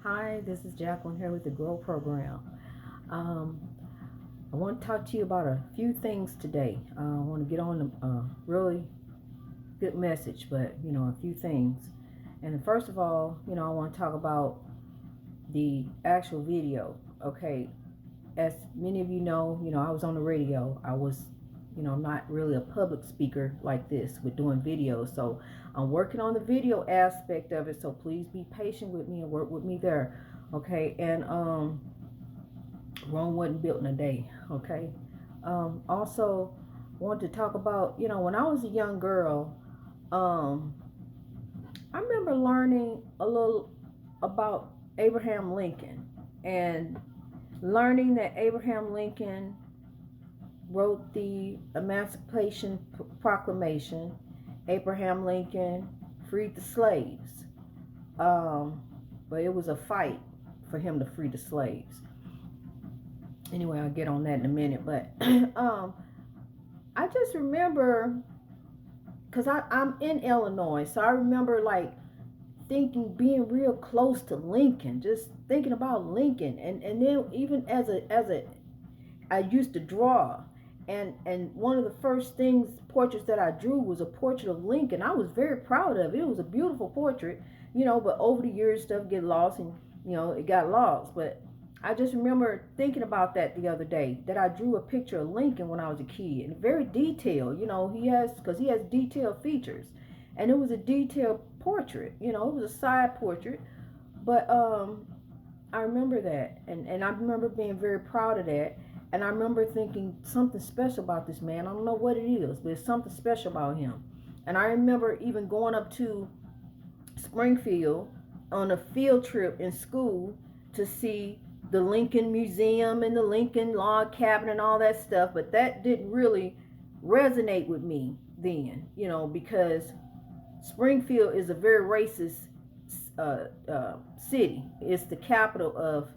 Hi, this is Jacqueline here with the Grow Program. Um, I want to talk to you about a few things today. I want to get on a really good message, but a few things. And first of all, I want to talk about the actual video. Okay, as many of I was on the radio. I was, I'm not really a public speaker like this with doing videos. So I'm working on the video aspect of it. So please be patient with me and work with me there. Okay, and Rome wasn't built in a day. Okay. Also, want to talk about when I was a young girl. Um, I remember learning a little about Abraham Lincoln and learning that Abraham Lincoln wrote the Emancipation Proclamation. Abraham Lincoln freed the slaves, but it was a fight for him to free the slaves. Anyway, I'll get on that in a minute, but I just remember, because I'm in Illinois, so I remember like thinking, being real close to Lincoln, just thinking about Lincoln, and then even I used to draw, and one of the first portraits that I drew was a portrait of Lincoln. I was very proud of it. It was a beautiful portrait, but over the years stuff get lost, and it got lost. But I just remember thinking about that the other day, that I drew a picture of Lincoln when I was a kid, and very detailed. Because he has detailed features, and it was a detailed portrait. It was a side portrait, but I remember that, and I remember being very proud of that. And I remember thinking something special about this man. I don't know what it is, but it's something special about him. And I remember even going up to Springfield on a field trip in school to see the Lincoln Museum and the Lincoln Log Cabin and all that stuff. But that didn't really resonate with me then, because Springfield is a very racist city. It's the capital of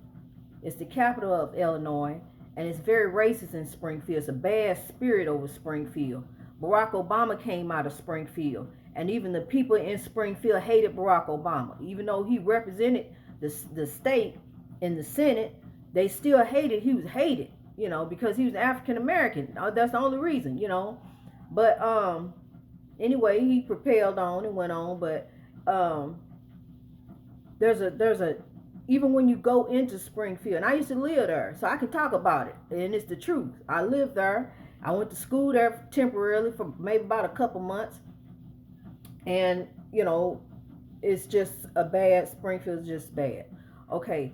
Illinois. And it's very racist in Springfield. It's a bad spirit over Springfield. Barack Obama came out of Springfield. And even the people in Springfield hated Barack Obama. Even though he represented the state in the Senate, they still hated. He was hated, because he was African American. That's the only reason, But anyway, he propelled on and went on. But there's a even when you go into Springfield, and I used to live there, so I can talk about it, and it's the truth. I lived there. I went to school there temporarily for maybe about a couple months, and it's just a bad. Springfield's just bad. Okay.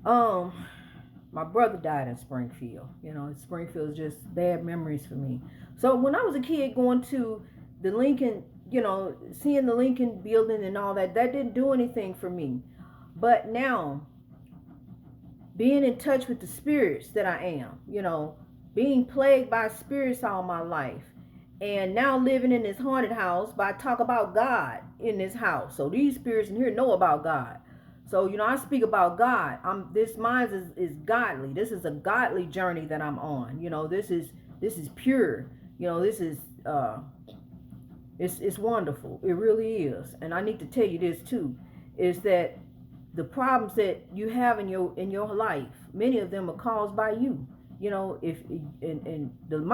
My brother died in Springfield. Springfield's just bad memories for me. So when I was a kid, going to the Lincoln, seeing the Lincoln building and all that didn't do anything for me. But now, being in touch with the spirits that I am, being plagued by spirits all my life, and now living in this haunted house, but I talk about God in this house. So these spirits in here know about God. So, I speak about God. This mind is godly. This is a godly journey that I'm on. This is pure. This is it's wonderful. It really is. And I need to tell you this too, is that the problems that you have in your life, many of them are caused by you. My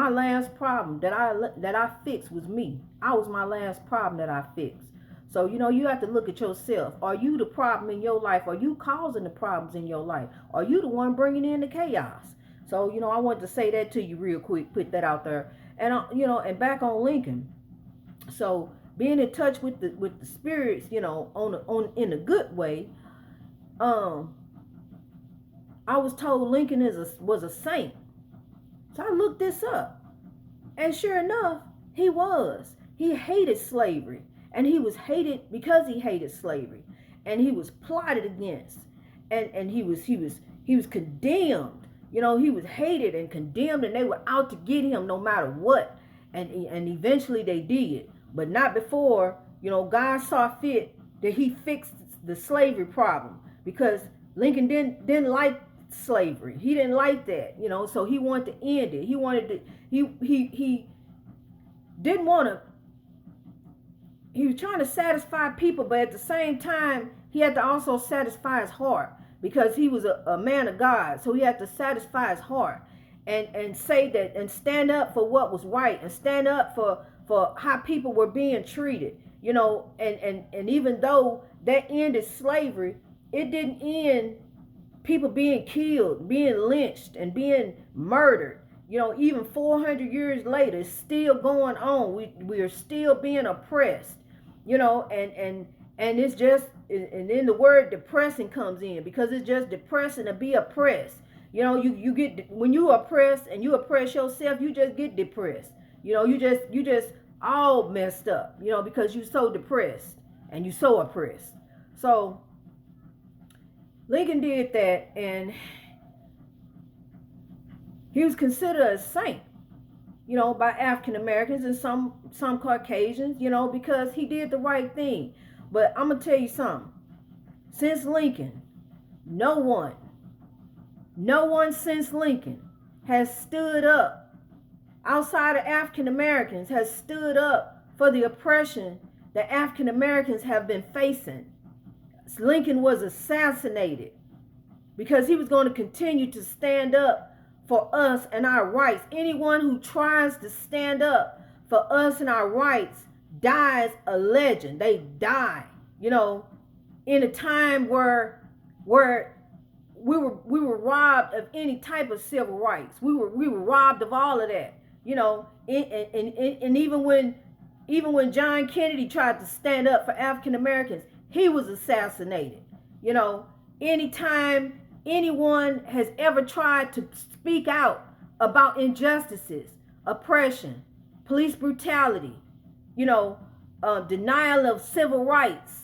last problem that I fixed was me. I was my last problem that I fixed. So you have to look at yourself. Are you the problem in your life? Are you causing the problems in your life? Are you the one bringing in the chaos? So I wanted to say that to you real quick. Put that out there. And and back on Lincoln. So being in touch with the spirits, on in a good way. I was told Lincoln was a saint. So I looked this up. And sure enough, he was. He hated slavery. And he was hated because he hated slavery. And he was plotted against. And he was condemned. He was hated and condemned, and they were out to get him no matter what. And eventually they did. But not before, God saw fit that he fixed the slavery problem. Because Lincoln didn't like slavery. He didn't like that, so he wanted to end it. He wanted to, he didn't want to, he was trying to satisfy people, but at the same time, he had to also satisfy his heart, because he was a man of God. So he had to satisfy his heart and say that, and stand up for what was right, and stand up for how people were being treated. And even though that ended slavery, it didn't end people being killed, being lynched, and being murdered. Even 400 years later, it's still going on. We are still being oppressed. And it's just, and then the word depressing comes in, because it's just depressing to be oppressed. You get, when you oppress and you oppress yourself, you just get depressed. You just all messed up. Because you're so depressed and you're so oppressed. So Lincoln did that, and he was considered a saint, by African Americans and some Caucasians, because he did the right thing. But I'm going to tell you something. Since Lincoln, no one since Lincoln has stood up, outside of African Americans, has stood up for the oppression that African Americans have been facing. Lincoln was assassinated because he was going to continue to stand up for us and our rights. Anyone who tries to stand up for us and our rights dies a legend. They die, in a time where we were robbed of any type of civil rights. We were robbed of all of that, and even when John Kennedy tried to stand up for African Americans, he was assassinated. Anytime anyone has ever tried to speak out about injustices, oppression, police brutality, denial of civil rights,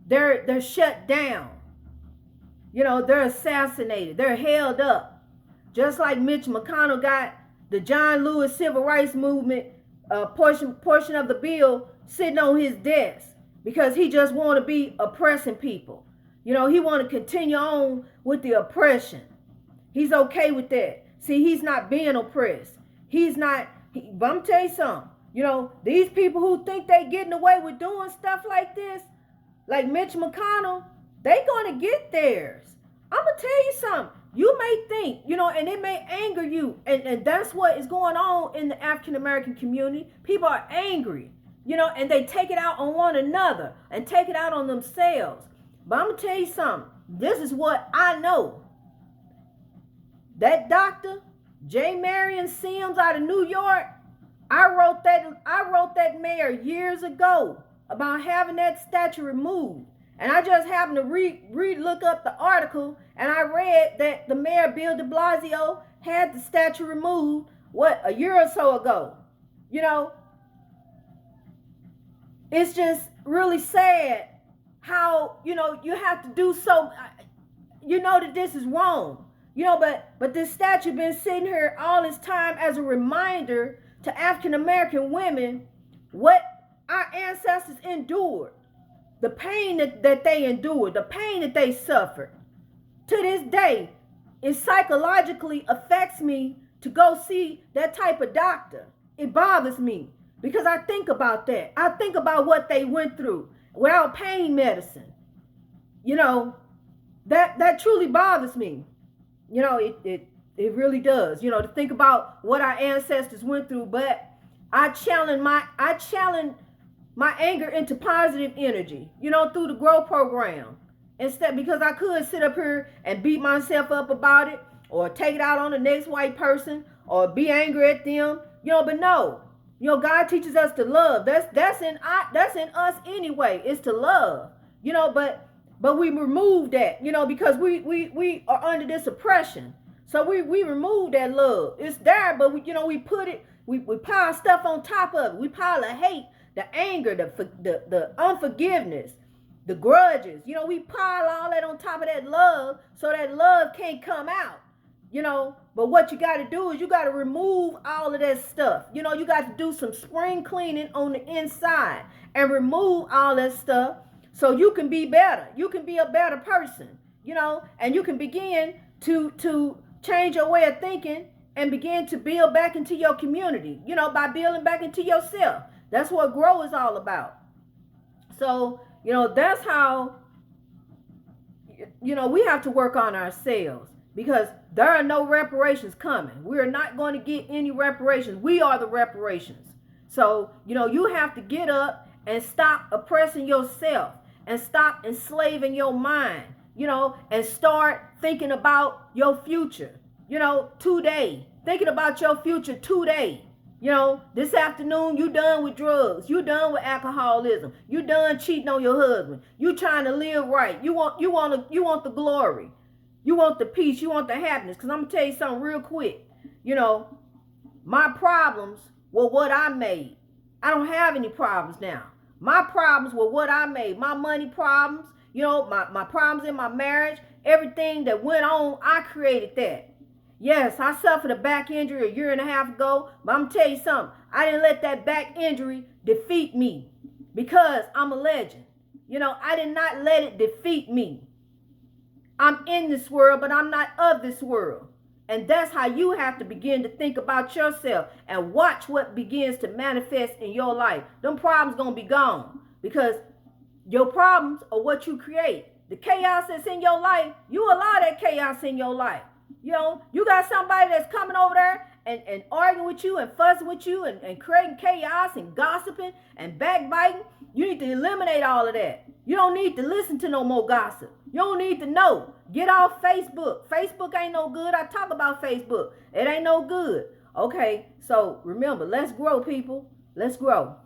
they're shut down. They're assassinated. They're held up. Just like Mitch McConnell got the John Lewis Civil Rights Movement portion of the bill sitting on his desk, because he just want to be oppressing people. He want to continue on with the oppression. He's okay with that. See, he's not being oppressed. But I'm going to tell you something. These people who think they getting away with doing stuff like this, like Mitch McConnell, they going to get theirs. I'm going to tell you something. You may think, and it may anger you. And that's what is going on in the African American community. People are angry, and they take it out on one another and take it out on themselves. But I'm going to tell you something. This is what I know. That doctor, J. Marion Sims out of New York, I wrote that mayor years ago about having that statue removed. And I just happened to look up the article, and I read that the mayor, Bill de Blasio, had the statue removed, a year or so ago. It's just really sad how, you have to do so, that this is wrong. But this statue been sitting here all this time as a reminder to African American women what our ancestors endured. The pain that they endured, the pain that they suffered. To this day, it psychologically affects me to go see that type of doctor. It bothers me because I think about that. I think about what they went through without pain medicine. That truly bothers me. It really does. To think about what our ancestors went through. But I challenge my anger into positive energy, through the GROW program. Instead, because I could sit up here and beat myself up about it, or take it out on the next white person, or be angry at them, but no. God teaches us to love. That's in us anyway, is to love. But we remove that, because we are under this oppression. So we remove that love. It's there, but we put it, we pile stuff on top of it. We pile the hate, the anger, the unforgiveness, the grudges. We pile all that on top of that love, so that love can't come out. But what you got to do is you got to remove all of that stuff. You got to do some spring cleaning on the inside and remove all that stuff, so you can be better. You can be a better person, and you can begin to change your way of thinking and begin to build back into your community, by building back into yourself. That's what GROW is all about. So, that's how we have to work on ourselves because there are no reparations coming. We are not going to get any reparations. We are the reparations. So, you have to get up and stop oppressing yourself and stop enslaving your mind, and start thinking about your future, today. Thinking about your future today. This afternoon you done with drugs. You done with alcoholism. You done cheating on your husband. You trying to live right. You want the glory. You want the peace. You want the happiness. Because I'm going to tell you something real quick. My problems were what I made. I don't have any problems now. My problems were what I made. My money problems, my problems in my marriage, everything that went on, I created that. Yes, I suffered a back injury a year and a half ago, but I'm going to tell you something. I didn't let that back injury defeat me because I'm a legend. I did not let it defeat me. I'm in this world, but I'm not of this world. And that's how you have to begin to think about yourself and watch what begins to manifest in your life. Them problems going to be gone because your problems are what you create. The chaos that's in your life, you allow that chaos in your life. You got somebody that's coming over there and arguing with you and fussing with you and creating chaos and gossiping and backbiting. You need to eliminate all of that. You don't need to listen to no more gossip. You don't need to know. Get off Facebook. Facebook ain't no good. I talk about Facebook. It ain't no good. Okay, so remember, let's grow, people. Let's grow.